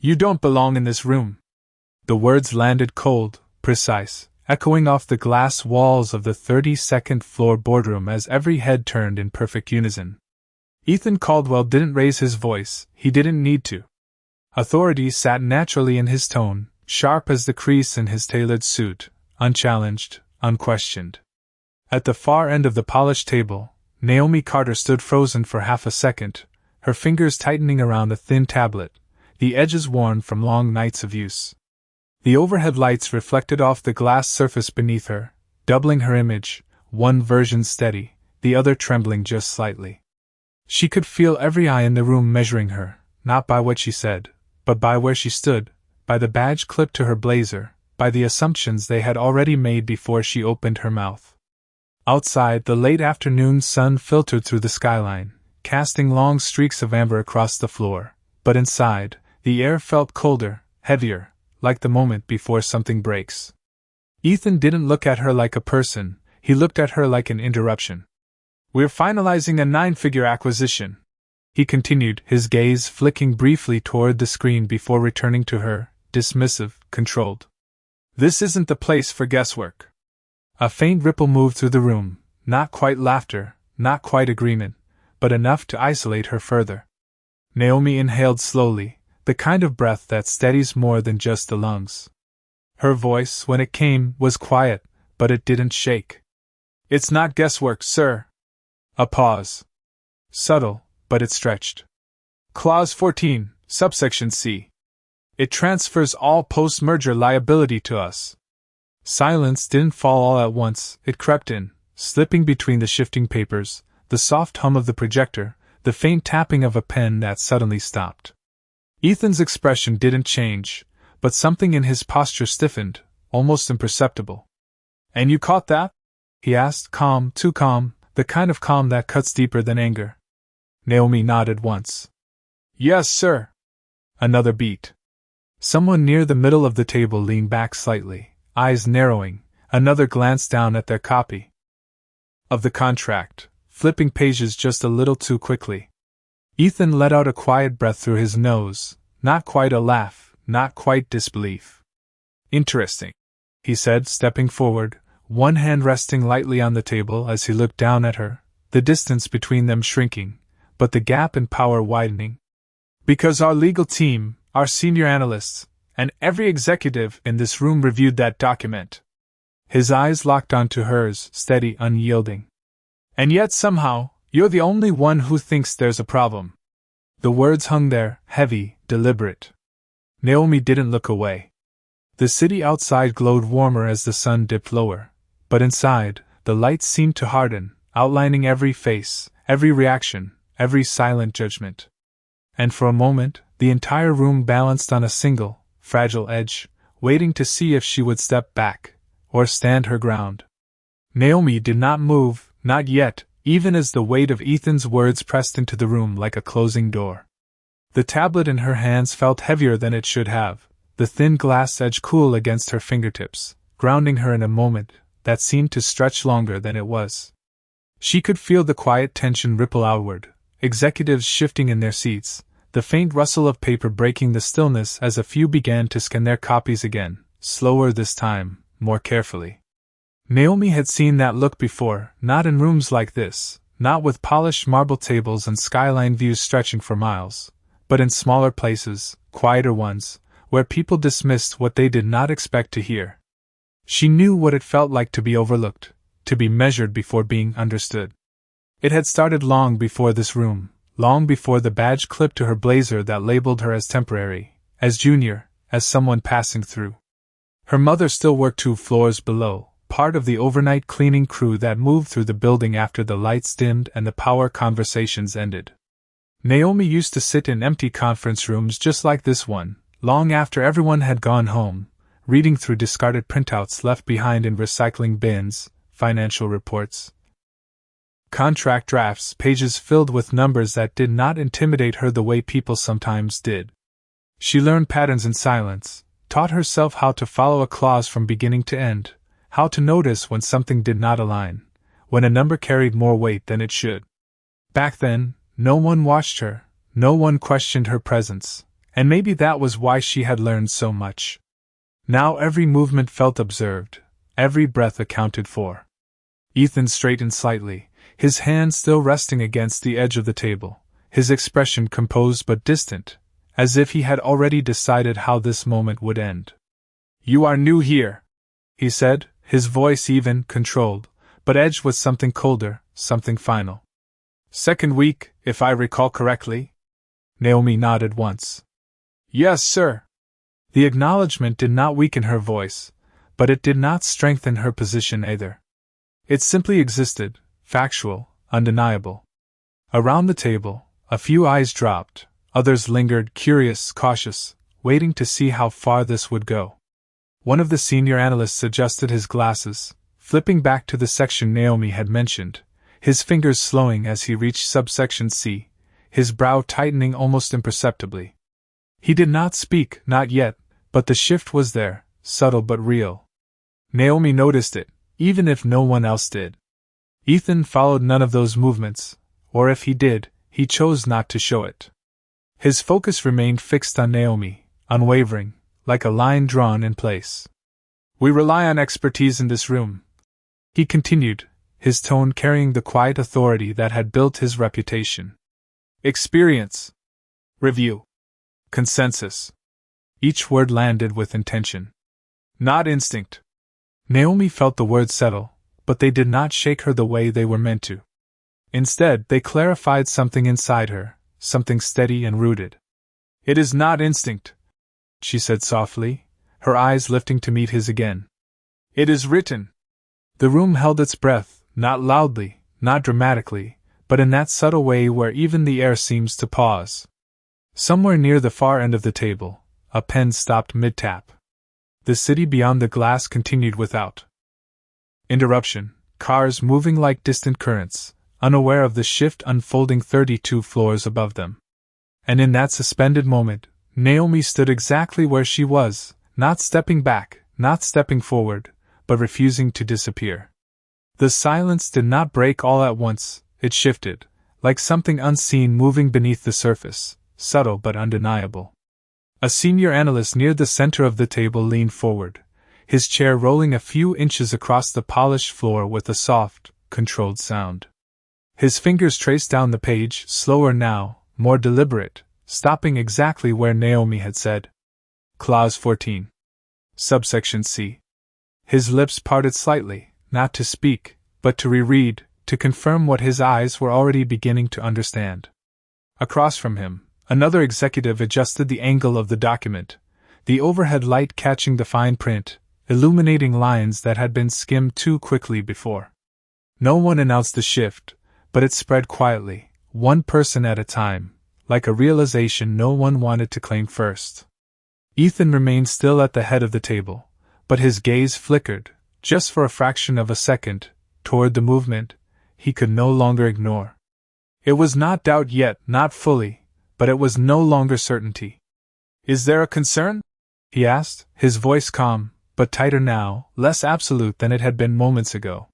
You don't belong in this room. The words landed cold, precise, echoing off the glass walls of the 32nd floor boardroom as every head turned in perfect unison. Ethan Caldwell didn't raise his voice, he didn't need to. Authority sat naturally in his tone, sharp as the crease in his tailored suit, unchallenged, unquestioned. At the far end of the polished table, Naomi Carter stood frozen for half a second, her fingers tightening around a thin tablet, the edges worn from long nights of use. The overhead lights reflected off the glass surface beneath her, doubling her image, one version steady, the other trembling just slightly. She could feel every eye in the room measuring her, not by what she said, but by where she stood, by the badge clipped to her blazer, by the assumptions they had already made before she opened her mouth. Outside, the late afternoon sun filtered through the skyline, casting long streaks of amber across the floor, but inside, the air felt colder, heavier, like the moment before something breaks. Ethan didn't look at her like a person, he looked at her like an interruption. We're finalizing a 9-figure acquisition, he continued, his gaze flicking briefly toward the screen before returning to her, dismissive, controlled. This isn't the place for guesswork. A faint ripple moved through the room, not quite laughter, not quite agreement, but enough to isolate her further. Naomi inhaled slowly, the kind of breath that steadies more than just the lungs. Her voice, when it came, was quiet, but it didn't shake. It's not guesswork, sir. A pause. Subtle, but it stretched. Clause 14, subsection C. It transfers all post-merger liability to us. Silence didn't fall all at once, it crept in, slipping between the shifting papers, the soft hum of the projector, the faint tapping of a pen that suddenly stopped. Ethan's expression didn't change, but something in his posture stiffened, almost imperceptible. And you caught that? He asked, calm, too calm, the kind of calm that cuts deeper than anger. Naomi nodded once. Yes, sir. Another beat. Someone near the middle of the table leaned back slightly, eyes narrowing, another glanced down at their copy of the contract, flipping pages just a little too quickly. Ethan let out a quiet breath through his nose, not quite a laugh, not quite disbelief. Interesting, he said, stepping forward, one hand resting lightly on the table as he looked down at her, the distance between them shrinking, but the gap in power widening. Because our legal team, our senior analysts, and every executive in this room reviewed that document. His eyes locked onto hers, steady, unyielding. And yet somehow, you're the only one who thinks there's a problem. The words hung there, heavy, deliberate. Naomi didn't look away. The city outside glowed warmer as the sun dipped lower, but inside, the lights seemed to harden, outlining every face, every reaction, every silent judgment. And for a moment, the entire room balanced on a single, fragile edge, waiting to see if she would step back, or stand her ground. Naomi did not move, not yet, even as the weight of Ethan's words pressed into the room like a closing door. The tablet in her hands felt heavier than it should have, the thin glass edge cool against her fingertips, grounding her in a moment that seemed to stretch longer than it was. She could feel the quiet tension ripple outward, executives shifting in their seats, the faint rustle of paper breaking the stillness as a few began to scan their copies again, slower this time, more carefully. Naomi had seen that look before, not in rooms like this, not with polished marble tables and skyline views stretching for miles, but in smaller places, quieter ones, where people dismissed what they did not expect to hear. She knew what it felt like to be overlooked, to be measured before being understood. It had started long before this room, long before the badge clipped to her blazer that labeled her as temporary, as junior, as someone passing through. Her mother still worked 2 floors below, part of the overnight cleaning crew that moved through the building after the lights dimmed and the power conversations ended. Naomi used to sit in empty conference rooms just like this one, long after everyone had gone home, reading through discarded printouts left behind in recycling bins, financial reports, contract drafts, pages filled with numbers that did not intimidate her the way people sometimes did. She learned patterns in silence, taught herself how to follow a clause from beginning to end, how to notice when something did not align, when a number carried more weight than it should. Back then, no one watched her, no one questioned her presence, And maybe that was why she had learned so much. Now every movement felt observed, every breath accounted for. Ethan straightened slightly, his hand still resting against the edge of the table, his expression composed but distant, as if he had already decided how this moment would end. "You are new here," he said, his voice even, controlled, but edged with something colder, something final. "Second week, if I recall correctly?" Naomi nodded once. "Yes, sir." The acknowledgement did not weaken her voice, but it did not strengthen her position either. It simply existed, factual, undeniable. Around the table, a few eyes dropped, others lingered, curious, cautious, waiting to see how far this would go. One of the senior analysts adjusted his glasses, flipping back to the section Naomi had mentioned, his fingers slowing as he reached subsection C, his brow tightening almost imperceptibly. He did not speak, not yet, but the shift was there, subtle but real. Naomi noticed it, even if no one else did. Ethan followed none of those movements, or if he did, he chose not to show it. His focus remained fixed on Naomi, unwavering, like a line drawn in place. "We rely on expertise in this room," he continued, his tone carrying the quiet authority that had built his reputation. "Experience. Review. Consensus." Each word landed with intention. "Not instinct." Naomi felt the words settle, but they did not shake her the way they were meant to. Instead, they clarified something inside her, something steady and rooted. "It is not instinct," she said softly, her eyes lifting to meet his again. "It is written." The room held its breath, not loudly, not dramatically, but in that subtle way where even the air seems to pause. Somewhere near the far end of the table, a pen stopped mid-tap. The city beyond the glass continued without interruption, cars moving like distant currents, unaware of the shift unfolding 32 floors above them. And in that suspended moment, Naomi stood exactly where she was, not stepping back, not stepping forward, but refusing to disappear. The silence did not break all at once, it shifted, like something unseen moving beneath the surface, subtle but undeniable. A senior analyst near the center of the table leaned forward, his chair rolling a few inches across the polished floor with a soft, controlled sound. His fingers traced down the page, slower now, more deliberate, stopping exactly where Naomi had said. Clause 14. Subsection C. His lips parted slightly, not to speak, but to reread, to confirm what his eyes were already beginning to understand. Across from him, another executive adjusted the angle of the document, the overhead light catching the fine print, illuminating lines that had been skimmed too quickly before. No one announced the shift, but it spread quietly, one person at a time, like a realization no one wanted to claim first. Ethan remained still at the head of the table, but his gaze flickered, just for a fraction of a second, toward the movement he could no longer ignore. It was not doubt yet, not fully, but it was no longer certainty. "Is there a concern?" he asked, his voice calm, but tighter now, less absolute than it had been moments ago.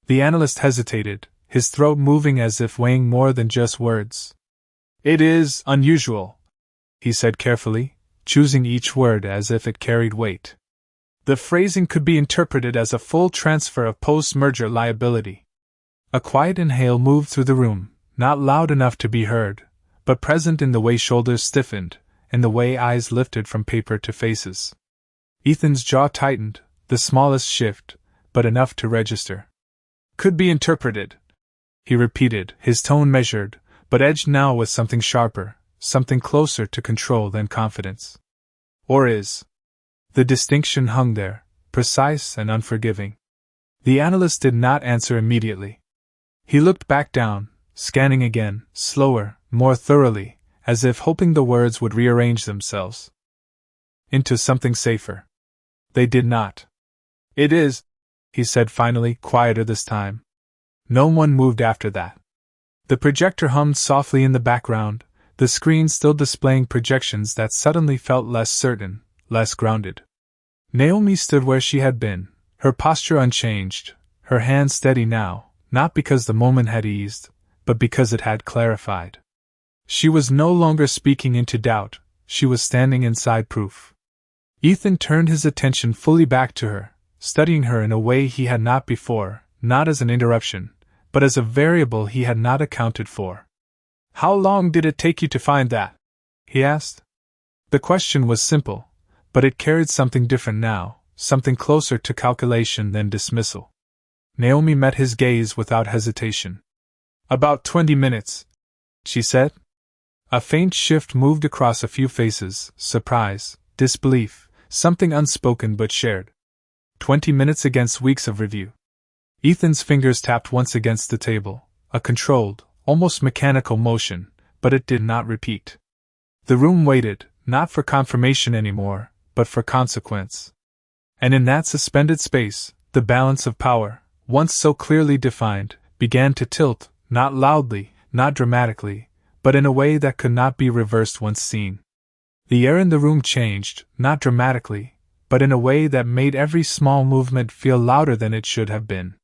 The analyst hesitated, his throat moving as if weighing more than just words. "It is unusual," he said carefully, choosing each word as if it carried weight. "The phrasing could be interpreted as a full transfer of post-merger liability." A quiet inhale moved through the room, not loud enough to be heard, but present in the way shoulders stiffened, in the way eyes lifted from paper to faces. Ethan's jaw tightened, the smallest shift, but enough to register. "Could be interpreted," he repeated, his tone measured, but edged now with something sharper, something closer to control than confidence. "Or is." The distinction hung there, precise and unforgiving. The analyst did not answer immediately. He looked back down, scanning again, slower, more thoroughly, as if hoping the words would rearrange themselves into something safer. They did not. "It is," he said finally, quieter this time. No one moved after that. The projector hummed softly in the background, the screen still displaying projections that suddenly felt less certain, less grounded. Naomi stood where she had been, her posture unchanged, her hand steady now, not because the moment had eased, but because it had clarified. She was no longer speaking into doubt, she was standing inside proof. Ethan turned his attention fully back to her, studying her in a way he had not before, not as an interruption, but as a variable he had not accounted for. "How long did it take you to find that?" he asked. The question was simple, but it carried something different now, something closer to calculation than dismissal. Naomi met his gaze without hesitation. "About 20 minutes," she said. A faint shift moved across a few faces, surprise, disbelief, something unspoken but shared. 20 minutes against weeks of review. Ethan's fingers tapped once against the table, a controlled, almost mechanical motion, but it did not repeat. The room waited, not for confirmation anymore, but for consequence. And in that suspended space, the balance of power, once so clearly defined, began to tilt, not loudly, not dramatically, but in a way that could not be reversed once seen. The air in the room changed, not dramatically, but in a way that made every small movement feel louder than it should have been.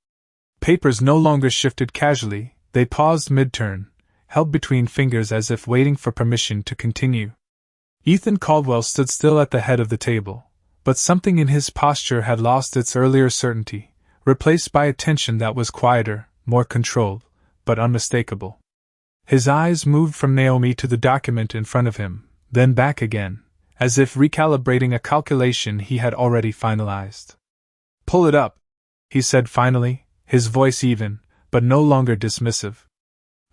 Papers no longer shifted casually, they paused mid-turn, held between fingers as if waiting for permission to continue. Ethan Caldwell stood still at the head of the table, but something in his posture had lost its earlier certainty, replaced by a tension that was quieter, more controlled, but unmistakable. His eyes moved from Naomi to the document in front of him, then back again, as if recalibrating a calculation he had already finalized. "Pull it up," he said finally, his voice even, but no longer dismissive.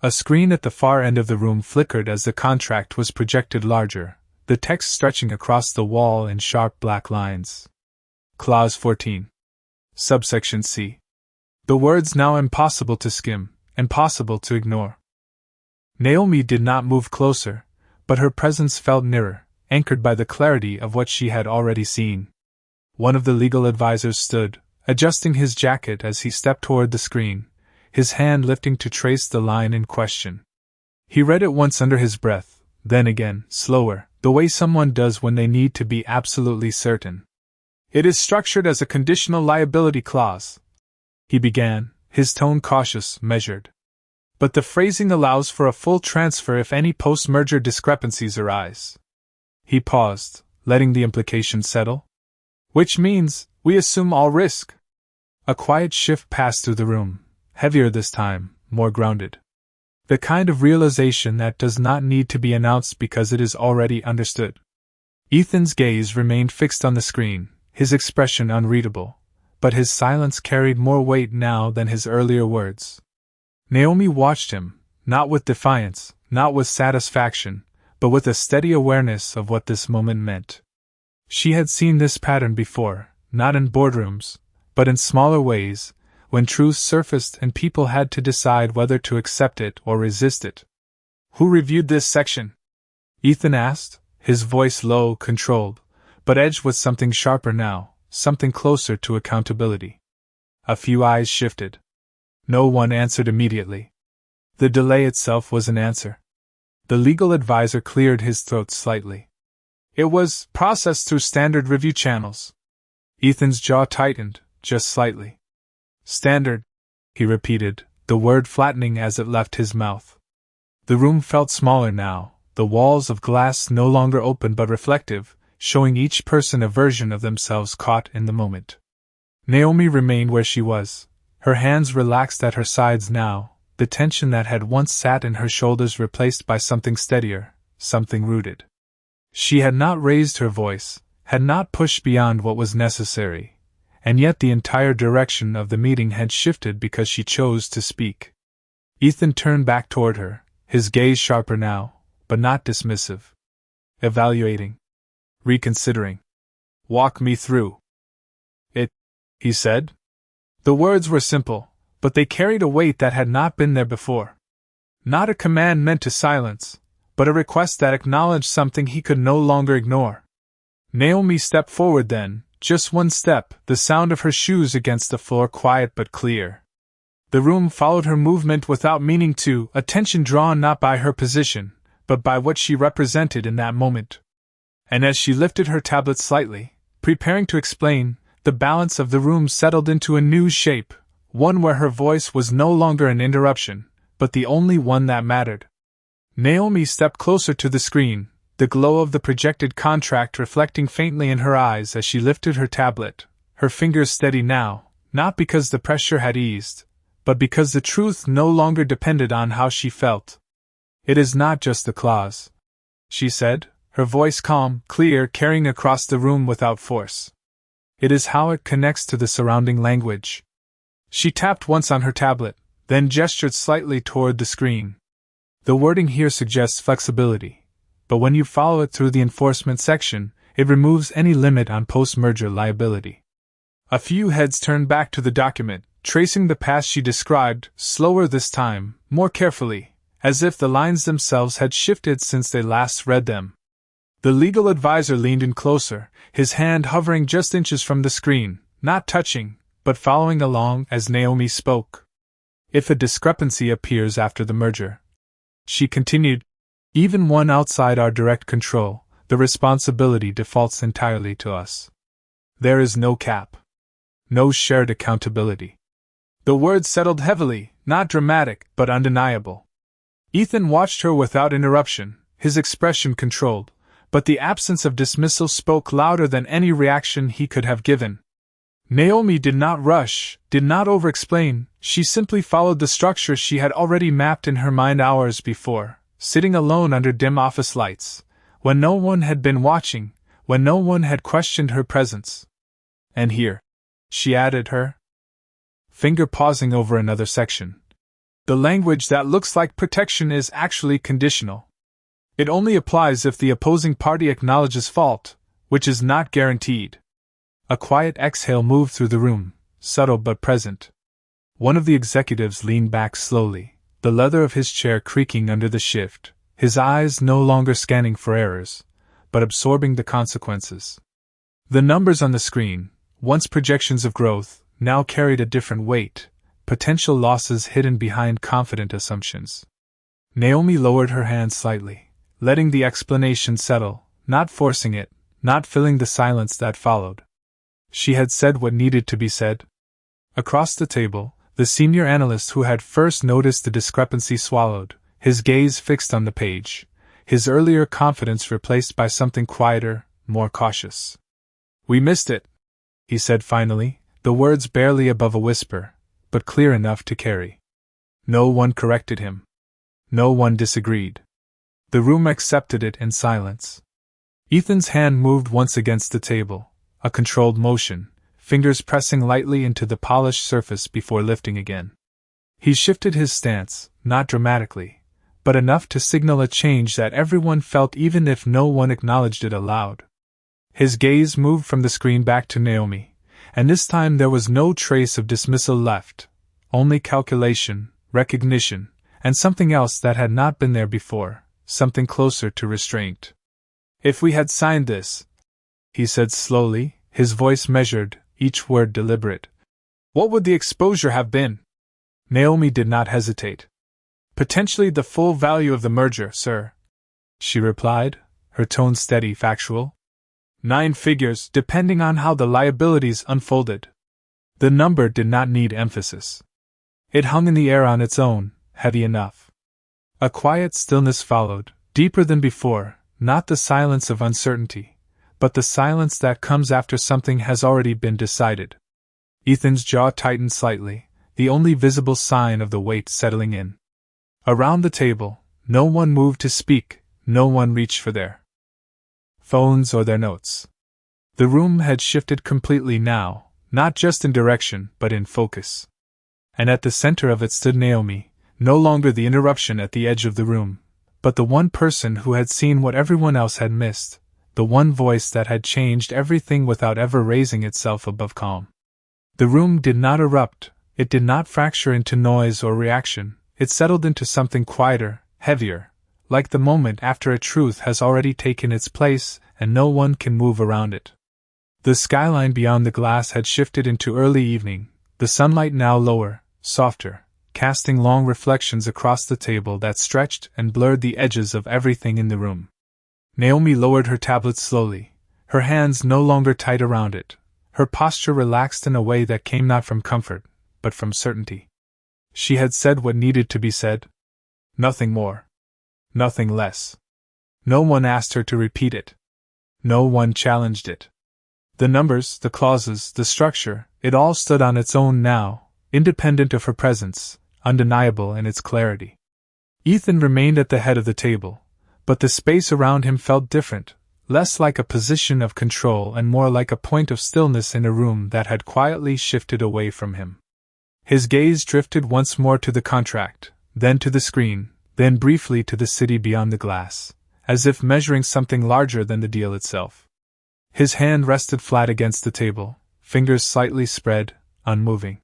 A screen at the far end of the room flickered as the contract was projected larger, the text stretching across the wall in sharp black lines. Clause 14. Subsection C. The words now impossible to skim, impossible to ignore. Naomi did not move closer, but her presence felt nearer, anchored by the clarity of what she had already seen. One of the legal advisors stood, adjusting his jacket as he stepped toward the screen, his hand lifting to trace the line in question. He read it once under his breath, then again, slower, the way someone does when they need to be absolutely certain. "It is structured as a conditional liability clause," he began, his tone cautious, measured. "But the phrasing allows for a full transfer if any post-merger discrepancies arise." He paused, letting the implication settle. "Which means, we assume all risk." A quiet shift passed through the room, heavier this time, more grounded. The kind of realization that does not need to be announced because it is already understood. Ethan's gaze remained fixed on the screen, his expression unreadable, but his silence carried more weight now than his earlier words. Naomi watched him, not with defiance, not with satisfaction, but with a steady awareness of what this moment meant. She had seen this pattern before, not in boardrooms, but in smaller ways, when truth surfaced and people had to decide whether to accept it or resist it. "Who reviewed this section?" Ethan asked, his voice low, controlled, but edged with something sharper now, something closer to accountability. A few eyes shifted. No one answered immediately. The delay itself was an answer. The legal advisor cleared his throat slightly. "It was processed through standard review channels." Ethan's jaw tightened, just slightly. "Standard," he repeated, the word flattening as it left his mouth. The room felt smaller now, the walls of glass no longer open but reflective, showing each person a version of themselves caught in the moment. Naomi remained where she was, her hands relaxed at her sides now, the tension that had once sat in her shoulders replaced by something steadier, something rooted. She had not raised her voice, had not pushed beyond what was necessary, and yet the entire direction of the meeting had shifted because she chose to speak. Ethan turned back toward her, his gaze sharper now, but not dismissive. Evaluating. Reconsidering. "Walk me through it," he said. The words were simple, but they carried a weight that had not been there before. Not a command meant to silence, but a request that acknowledged something he could no longer ignore. Naomi stepped forward then, just one step, the sound of her shoes against the floor quiet but clear. The room followed her movement without meaning to, attention drawn not by her position, but by what she represented in that moment. And as she lifted her tablet slightly, preparing to explain, the balance of the room settled into a new shape, one where her voice was no longer an interruption, but the only one that mattered. Naomi stepped closer to the screen, the glow of the projected contract reflecting faintly in her eyes as she lifted her tablet, her fingers steady now, not because the pressure had eased, but because the truth no longer depended on how she felt. "It is not just the clause," she said, her voice calm, clear, carrying across the room without force. "It is how it connects to the surrounding language." She tapped once on her tablet, then gestured slightly toward the screen. "The wording here suggests flexibility, but when you follow it through the enforcement section, it removes any limit on post-merger liability." A few heads turned back to the document, tracing the path she described, slower this time, more carefully, as if the lines themselves had shifted since they last read them. The legal advisor leaned in closer, his hand hovering just inches from the screen, not touching, but following along as Naomi spoke. "If a discrepancy appears after the merger," she continued, "even one outside our direct control, the responsibility defaults entirely to us. There is no cap. No shared accountability." The words settled heavily, not dramatic, but undeniable. Ethan watched her without interruption, his expression controlled, but the absence of dismissal spoke louder than any reaction he could have given. Naomi did not rush, did not over-explain, she simply followed the structure she had already mapped in her mind hours before, sitting alone under dim office lights, when no one had been watching, when no one had questioned her presence. "And here," she added, her finger pausing over another section. "The language that looks like protection is actually conditional. It only applies if the opposing party acknowledges fault, which is not guaranteed." A quiet exhale moved through the room, subtle but present. One of the executives leaned back slowly, the leather of his chair creaking under the shift, his eyes no longer scanning for errors, but absorbing the consequences. The numbers on the screen, once projections of growth, now carried a different weight, potential losses hidden behind confident assumptions. Naomi lowered her hand slightly, letting the explanation settle, not forcing it, not filling the silence that followed. She had said what needed to be said. Across the table, the senior analyst who had first noticed the discrepancy swallowed, his gaze fixed on the page, his earlier confidence replaced by something quieter, more cautious. "We missed it," he said finally, the words barely above a whisper, but clear enough to carry. No one corrected him. No one disagreed. The room accepted it in silence. Ethan's hand moved once against the table, a controlled motion, fingers pressing lightly into the polished surface before lifting again. He shifted his stance, not dramatically, but enough to signal a change that everyone felt even if no one acknowledged it aloud. His gaze moved from the screen back to Naomi, and this time there was no trace of dismissal left, only calculation, recognition, and something else that had not been there before, something closer to restraint. "If we had signed this," he said slowly, his voice measured, each word deliberate, "what would the exposure have been?" Naomi did not hesitate. "Potentially the full value of the merger, sir," she replied, her tone steady, factual. 9 figures, depending on how the liabilities unfolded. The number did not need emphasis. It hung in the air on its own, heavy enough. A quiet stillness followed, deeper than before, not the silence of uncertainty, but the silence that comes after something has already been decided. Ethan's jaw tightened slightly, the only visible sign of the weight settling in. Around the table, no one moved to speak, no one reached for their phones or their notes. The room had shifted completely now, not just in direction, but in focus. And at the center of it stood Naomi, no longer the interruption at the edge of the room, but the one person who had seen what everyone else had missed, the one voice that had changed everything without ever raising itself above calm. The room did not erupt, it did not fracture into noise or reaction, it settled into something quieter, heavier, like the moment after a truth has already taken its place and no one can move around it. The skyline beyond the glass had shifted into early evening, the sunlight now lower, softer, casting long reflections across the table that stretched and blurred the edges of everything in the room. Naomi lowered her tablet slowly, her hands no longer tight around it, her posture relaxed in a way that came not from comfort, but from certainty. She had said what needed to be said. Nothing more. Nothing less. No one asked her to repeat it. No one challenged it. The numbers, the clauses, the structure, it all stood on its own now, independent of her presence, undeniable in its clarity. Ethan remained at the head of the table, but the space around him felt different, less like a position of control and more like a point of stillness in a room that had quietly shifted away from him. His gaze drifted once more to the contract, then to the screen, then briefly to the city beyond the glass, as if measuring something larger than the deal itself. His hand rested flat against the table, fingers slightly spread, unmoving.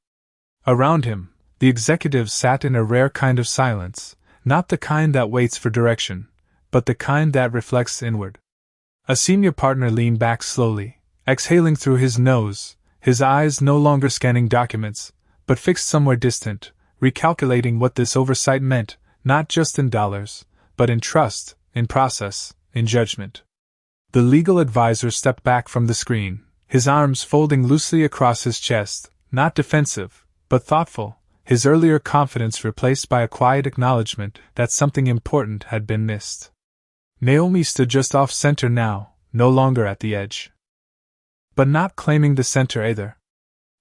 Around him, the executives sat in a rare kind of silence, not the kind that waits for direction, but the kind that reflects inward. A senior partner leaned back slowly, exhaling through his nose, his eyes no longer scanning documents, but fixed somewhere distant, recalculating what this oversight meant, not just in dollars, but in trust, in process, in judgment. The legal advisor stepped back from the screen, his arms folding loosely across his chest, not defensive, but thoughtful, his earlier confidence replaced by a quiet acknowledgement that something important had been missed. Naomi stood just off-center now, no longer at the edge. But not claiming the center either.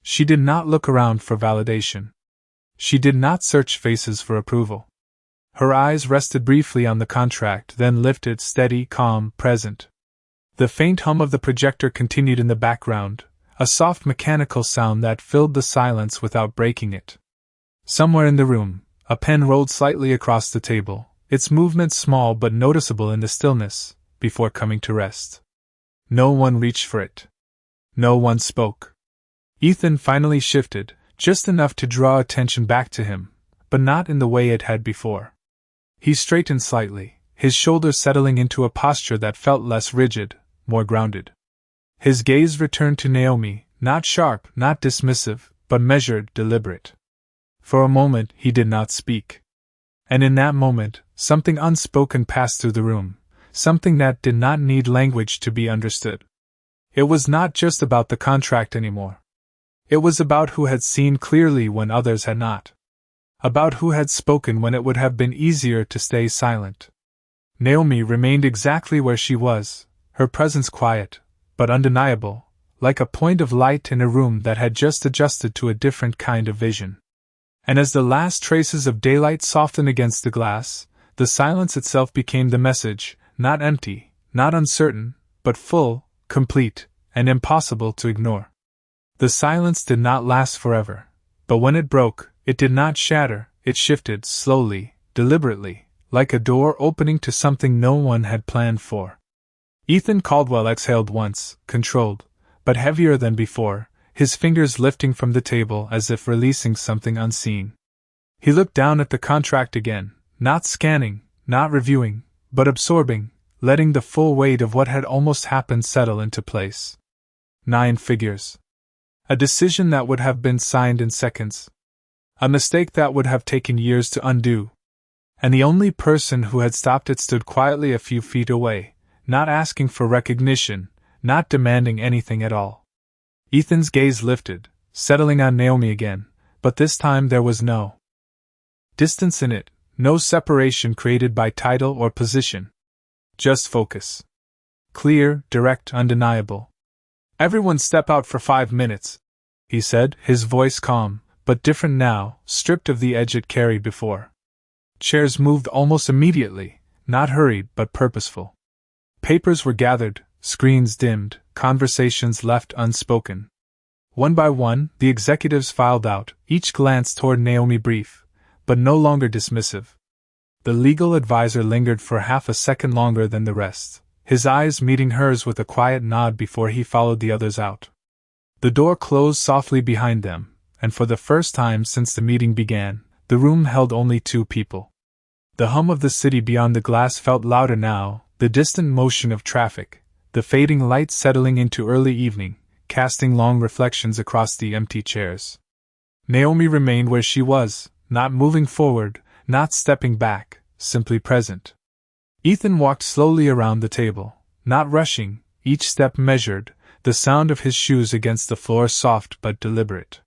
She did not look around for validation. She did not search faces for approval. Her eyes rested briefly on the contract, then lifted, steady, calm, present. The faint hum of the projector continued in the background, a soft mechanical sound that filled the silence without breaking it. Somewhere in the room, a pen rolled slightly across the table, its movement small but noticeable in the stillness, before coming to rest. No one reached for it. No one spoke. Ethan finally shifted, just enough to draw attention back to him, but not in the way it had before. He straightened slightly, his shoulders settling into a posture that felt less rigid, more grounded. His gaze returned to Naomi, not sharp, not dismissive, but measured, deliberate. For a moment he did not speak. And in that moment, something unspoken passed through the room, something that did not need language to be understood. It was not just about the contract anymore. It was about who had seen clearly when others had not. About who had spoken when it would have been easier to stay silent. Naomi remained exactly where she was, her presence quiet, but undeniable, like a point of light in a room that had just adjusted to a different kind of vision. And as the last traces of daylight softened against the glass, the silence itself became the message, not empty, not uncertain, but full, complete, and impossible to ignore. The silence did not last forever, but when it broke, it did not shatter, it shifted slowly, deliberately, like a door opening to something no one had planned for. Ethan Caldwell exhaled once, controlled, but heavier than before, his fingers lifting from the table as if releasing something unseen. He looked down at the contract again, not scanning, not reviewing, but absorbing, letting the full weight of what had almost happened settle into place. 9 figures. A decision that would have been signed in seconds. A mistake that would have taken years to undo. And the only person who had stopped it stood quietly a few feet away, not asking for recognition, not demanding anything at all. Ethan's gaze lifted, settling on Naomi again, but this time there was no distance in it, no separation created by title or position. Just focus. Clear, direct, undeniable. "Everyone step out for 5 minutes," he said, his voice calm, but different now, stripped of the edge it carried before. Chairs moved almost immediately, not hurried but purposeful. Papers were gathered, screens dimmed, conversations left unspoken. One by one, the executives filed out, each glance toward Naomi brief, but no longer dismissive. The legal advisor lingered for half a second longer than the rest, his eyes meeting hers with a quiet nod before he followed the others out. The door closed softly behind them, and for the first time since the meeting began, the room held only 2 people. The hum of the city beyond the glass felt louder now, the distant motion of traffic, the fading light settling into early evening, casting long reflections across the empty chairs. Naomi remained where she was, not moving forward, not stepping back, simply present. Ethan walked slowly around the table, not rushing, each step measured, the sound of his shoes against the floor soft but deliberate.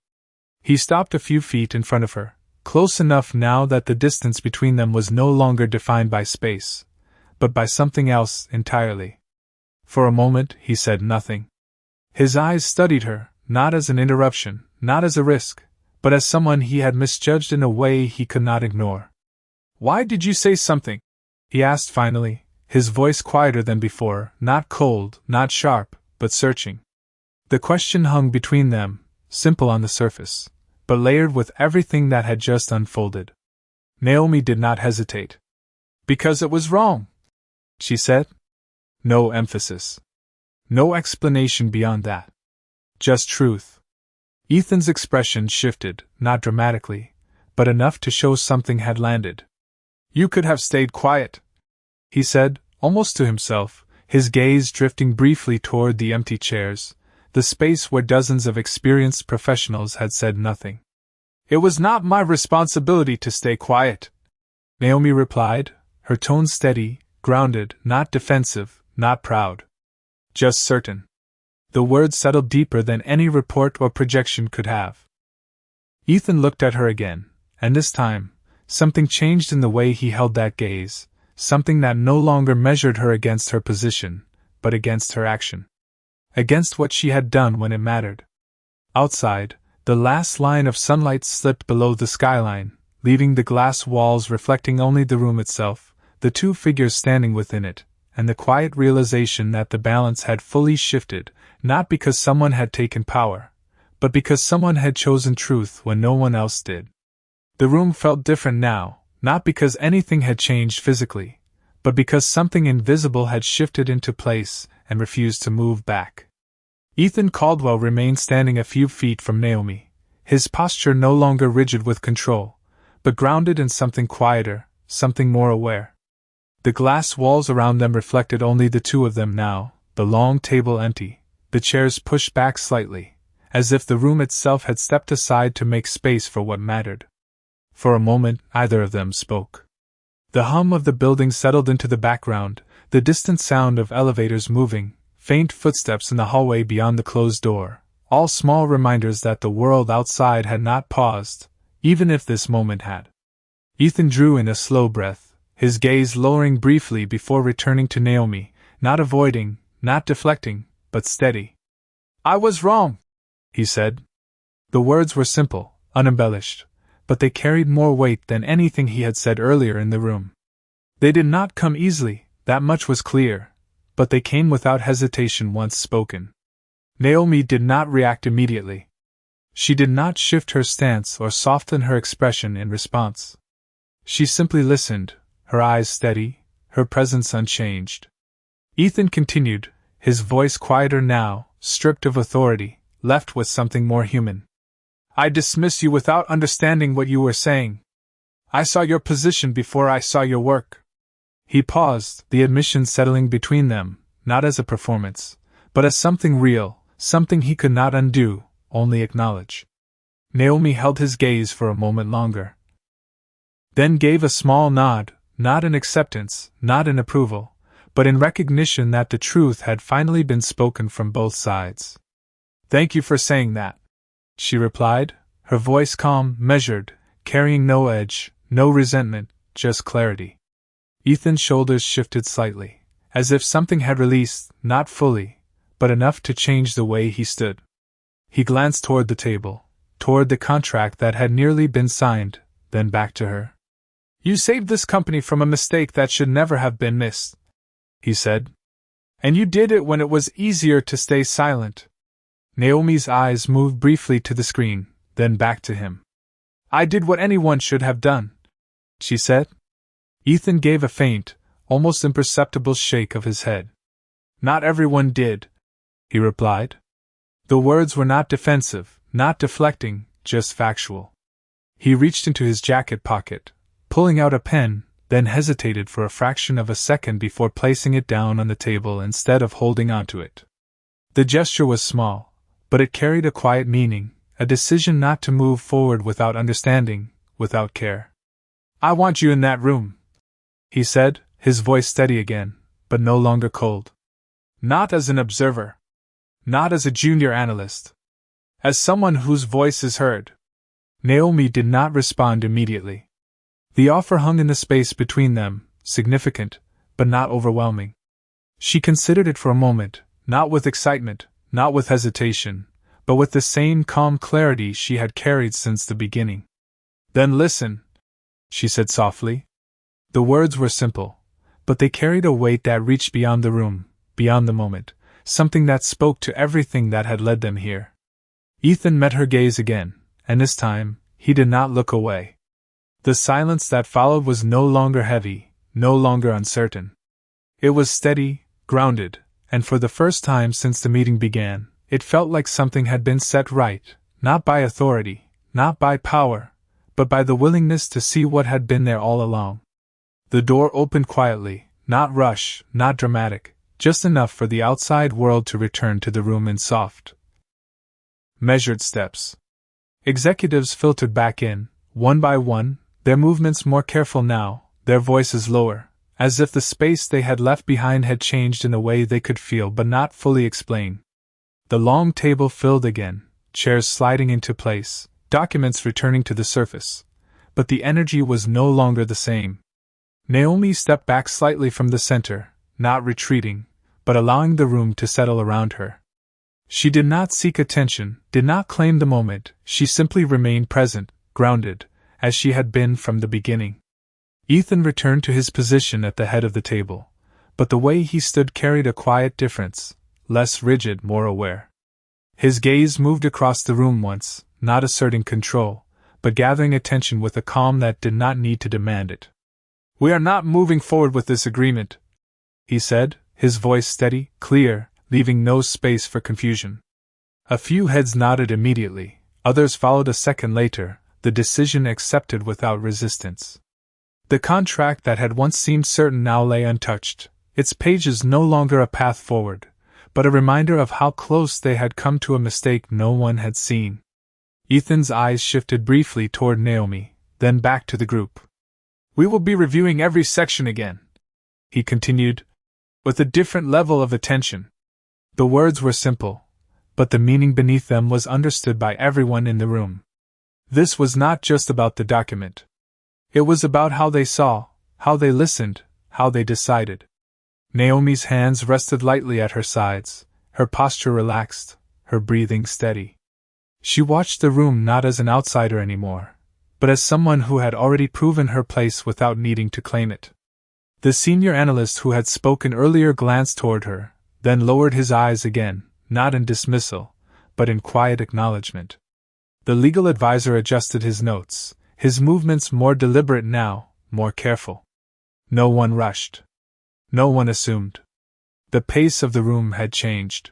He stopped a few feet in front of her, close enough now that the distance between them was no longer defined by space, but by something else entirely. For a moment he said nothing. His eyes studied her, not as an interruption, not as a risk, but as someone he had misjudged in a way he could not ignore. "Why did you say something?" he asked finally, his voice quieter than before, not cold, not sharp, but searching. The question hung between them, simple on the surface, but layered with everything that had just unfolded. Naomi did not hesitate. "Because it was wrong," she said. No emphasis. No explanation beyond that. Just truth. Ethan's expression shifted, not dramatically, but enough to show something had landed. "You could have stayed quiet," he said, almost to himself, his gaze drifting briefly toward the empty chairs, the space where dozens of experienced professionals had said nothing. "It was not my responsibility to stay quiet," Naomi replied, her tone steady, grounded, not defensive, not proud. Just certain. The words settled deeper than any report or projection could have. Ethan looked at her again, and this time, something changed in the way he held that gaze, something that no longer measured her against her position, but against her action. Against what she had done when it mattered. Outside, the last line of sunlight slipped below the skyline, leaving the glass walls reflecting only the room itself, the two figures standing within it, and the quiet realization that the balance had fully shifted, not because someone had taken power, but because someone had chosen truth when no one else did. The room felt different now, not because anything had changed physically, but because something invisible had shifted into place and refused to move back. Ethan Caldwell remained standing a few feet from Naomi, his posture no longer rigid with control, but grounded in something quieter, something more aware. The glass walls around them reflected only the two of them now, the long table empty, the chairs pushed back slightly, as if the room itself had stepped aside to make space for what mattered. For a moment, neither of them spoke. The hum of the building settled into the background, the distant sound of elevators moving, faint footsteps in the hallway beyond the closed door, all small reminders that the world outside had not paused, even if this moment had. Ethan drew in a slow breath, his gaze lowering briefly before returning to Naomi, not avoiding, not deflecting, but steady. "I was wrong," he said. The words were simple, unembellished, but they carried more weight than anything he had said earlier in the room. They did not come easily, that much was clear, but they came without hesitation once spoken. Naomi did not react immediately. She did not shift her stance or soften her expression in response. She simply listened, her eyes steady, her presence unchanged. Ethan continued, his voice quieter now, stripped of authority, left with something more human. "I dismiss you without understanding what you were saying. I saw your position before I saw your work." He paused, the admission settling between them, not as a performance, but as something real, something he could not undo, only acknowledge. Naomi held his gaze for a moment longer. Then gave a small nod, not in acceptance, not in approval, but in recognition that the truth had finally been spoken from both sides. "Thank you for saying that," she replied, her voice calm, measured, carrying no edge, no resentment, just clarity. Ethan's shoulders shifted slightly, as if something had released, not fully, but enough to change the way he stood. He glanced toward the table, toward the contract that had nearly been signed, then back to her. "You saved this company from a mistake that should never have been missed," he said. "And you did it when it was easier to stay silent." Naomi's eyes moved briefly to the screen, then back to him. "I did what anyone should have done," she said. Ethan gave a faint, almost imperceptible shake of his head. "Not everyone did," he replied. The words were not defensive, not deflecting, just factual. He reached into his jacket pocket, pulling out a pen, then hesitated for a fraction of a second before placing it down on the table instead of holding onto it. The gesture was small, but it carried a quiet meaning, a decision not to move forward without understanding, without care. "I want you in that room," he said, his voice steady again, but no longer cold. "Not as an observer. Not as a junior analyst. As someone whose voice is heard." Naomi did not respond immediately. The offer hung in the space between them, significant, but not overwhelming. She considered it for a moment, not with excitement, not with hesitation, but with the same calm clarity she had carried since the beginning. "Then listen," she said softly. The words were simple, but they carried a weight that reached beyond the room, beyond the moment, something that spoke to everything that had led them here. Ethan met her gaze again, and this time, he did not look away. The silence that followed was no longer heavy, no longer uncertain. It was steady, grounded, and for the first time since the meeting began, it felt like something had been set right, not by authority, not by power, but by the willingness to see what had been there all along. The door opened quietly, not rush, not dramatic, just enough for the outside world to return to the room in soft, measured steps. Executives filtered back in, one by one, their movements more careful now, their voices lower, as if the space they had left behind had changed in a way they could feel but not fully explain. The long table filled again, chairs sliding into place, documents returning to the surface. But the energy was no longer the same. Naomi stepped back slightly from the center, not retreating, but allowing the room to settle around her. She did not seek attention, did not claim the moment, she simply remained present, grounded, as she had been from the beginning. Ethan returned to his position at the head of the table, but the way he stood carried a quiet difference, less rigid, more aware. His gaze moved across the room once, not asserting control, but gathering attention with a calm that did not need to demand it. "We are not moving forward with this agreement," he said, his voice steady, clear, leaving no space for confusion. A few heads nodded immediately, others followed a second later, the decision accepted without resistance. The contract that had once seemed certain now lay untouched, its pages no longer a path forward, but a reminder of how close they had come to a mistake no one had seen. Ethan's eyes shifted briefly toward Naomi, then back to the group. "We will be reviewing every section again," he continued, "with a different level of attention." The words were simple, but the meaning beneath them was understood by everyone in the room. This was not just about the document. It was about how they saw, how they listened, how they decided. Naomi's hands rested lightly at her sides, her posture relaxed, her breathing steady. She watched the room not as an outsider anymore, but as someone who had already proven her place without needing to claim it. The senior analyst who had spoken earlier glanced toward her, then lowered his eyes again, not in dismissal, but in quiet acknowledgement. The legal advisor adjusted his notes, his movements more deliberate now, more careful. No one rushed. No one assumed. The pace of the room had changed.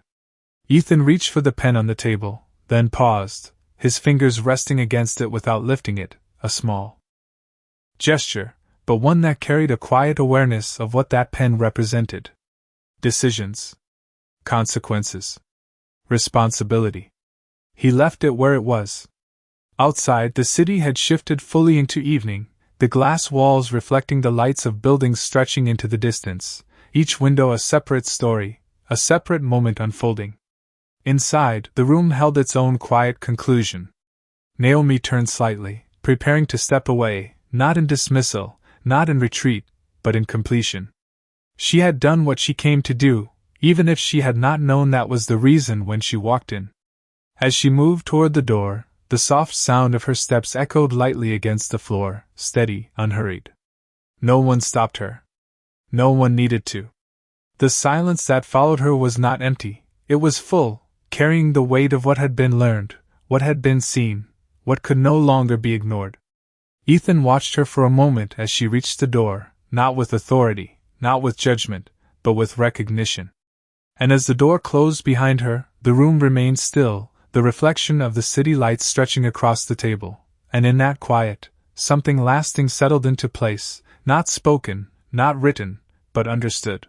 Ethan reached for the pen on the table, then paused, his fingers resting against it without lifting it, a small gesture, but one that carried a quiet awareness of what that pen represented. Decisions. Consequences. Responsibility. He left it where it was. Outside, the city had shifted fully into evening, the glass walls reflecting the lights of buildings stretching into the distance, each window a separate story, a separate moment unfolding. Inside, the room held its own quiet conclusion. Naomi turned slightly, preparing to step away, not in dismissal, not in retreat, but in completion. She had done what she came to do, even if she had not known that was the reason when she walked in. As she moved toward the door, the soft sound of her steps echoed lightly against the floor, steady, unhurried. No one stopped her. No one needed to. The silence that followed her was not empty, it was full, carrying the weight of what had been learned, what had been seen, what could no longer be ignored. Ethan watched her for a moment as she reached the door, not with authority, not with judgment, but with recognition. And as the door closed behind her, the room remained still, the reflection of the city lights stretching across the table, and in that quiet, something lasting settled into place, not spoken, not written, but understood.